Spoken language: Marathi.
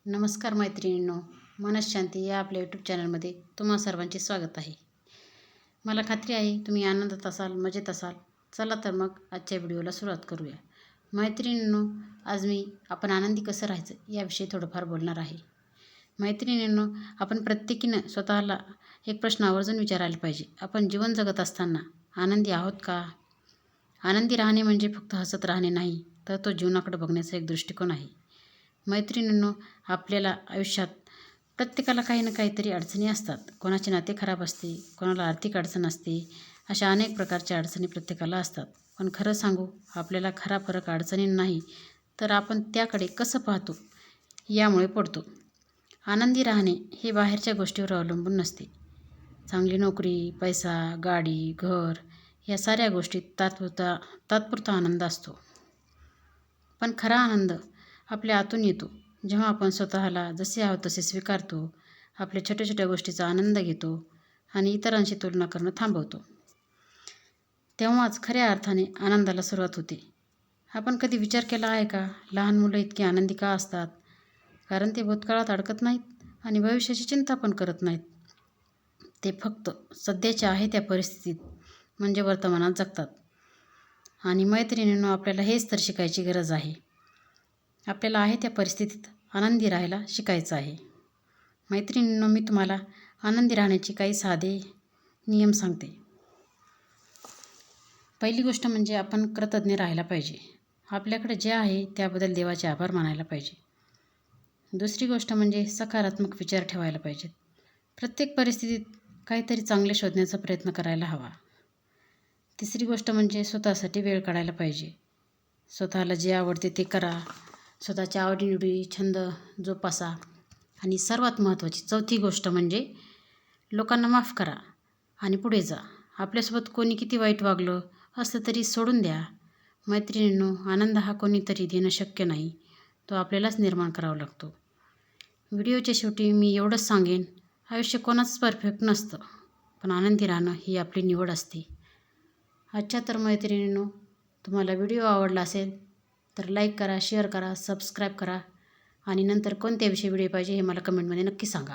नमस्कार मैत्रिणींनो, मनःशांती या आपल्या यूट्यूब चॅनलमध्ये तुम्हा सर्वांचे स्वागत आहे. मला खात्री आहे तुम्ही आनंदात असाल, मजेत असाल. चला तर मग आजच्या व्हिडिओला सुरुवात करूया. मैत्रिणींनो, आज आपण आनंदी कसं राहायचं याविषयी थोडंफार बोलणार आहे. मैत्रिणींनो, आपण प्रत्येकीनं स्वतःला एक प्रश्न आवर्जून विचारायला पाहिजे. आपण जीवन जगत असताना आनंदी आहोत का? आनंदी राहणे म्हणजे फक्त हसत राहणे नाही, तर तो जीवनाकडे बघण्याचा एक दृष्टिकोन आहे. मैत्रिणींनो, आपल्याला आयुष्यात प्रत्येकाला काही ना काहीतरी अडचणी असतात. कोणाचे नाते खराब असते, कोणाला आर्थिक अडचण असते. अशा अनेक प्रकारच्या अडचणी प्रत्येकाला असतात. पण खरं सांगू, आपल्याला खरा फरक अडचणी नाही, तर आपण त्याकडे कसं पाहतो यामुळे पडतो. आनंदी राहणे हे बाहेरच्या गोष्टीवर अवलंबून नसते. चांगली नोकरी, पैसा, गाडी, घर या साऱ्या गोष्टीत तात्पुरता आनंद असतो. पण खरा आनंद आपल्या आतून येतो, जेव्हा आपण स्वतःला जसे आहोत तसे स्वीकारतो, आपल्या छोट्या छोट्या गोष्टीचा आनंद घेतो आणि इतरांशी तुलना करणं थांबवतो. तेव्हाच खऱ्या अर्थाने आनंदाला सुरुवात होते. आपण कधी विचार केला आहे का, लहान मुलं इतकी आनंदी का असतात? कारण ते भूतकाळात अडकत नाहीत आणि भविष्याची चिंता पण करत नाहीत. ते फक्त सध्याच्या आहे त्या परिस्थितीत म्हणजे वर्तमानात जगतात. आणि मैत्रिणींनो, आपल्याला हेच तर शिकायची गरज आहे. आपल्याला आहे त्या परिस्थितीत आनंदी राहायला शिकायचं आहे. मैत्रिणींनो, मी तुम्हाला आनंदी राहण्याचे काही साधे नियम सांगते. पहिली गोष्ट म्हणजे आपण कृतज्ञ राहायला पाहिजे. आपल्याकडे जे आहे त्याबद्दल देवाचे आभार मानायला पाहिजे. दुसरी गोष्ट म्हणजे सकारात्मक विचार ठेवायला पाहिजेत. प्रत्येक परिस्थितीत काहीतरी चांगले शोधण्याचा प्रयत्न करायला हवा. तिसरी गोष्ट म्हणजे स्वतःसाठी वेळ काढायला पाहिजे. स्वतःला जे आवडते ते करा. स्वतःच्या आवडीनिवडी, छंद जोपासा. आणि सर्वात महत्त्वाची चौथी गोष्ट म्हणजे लोकांना माफ करा आणि पुढे जा. आपल्यासोबत कोणी किती वाईट वागलं असलं तरी सोडून द्या. मैत्रिणींनो, आनंद हा कोणीतरी देणं शक्य नाही, तो आपल्यालाच निर्माण करावा लागतो. व्हिडिओच्या शेवटी मी एवढंच सांगेन, आयुष्य कोणाचंच परफेक्ट नसतं, पण आनंदी राहणं ही आपली निवड असते. अच्छा तर मैत्रिणींनो, तुम्हाला व्हिडिओ आवडला असेल तर लाईक करा, शेअर करा, सबस्क्राईब करा आणि नंतर कोणत्या विषयी व्हिडिओ पाहिजे हे मला कमेंटमध्ये नक्की सांगा.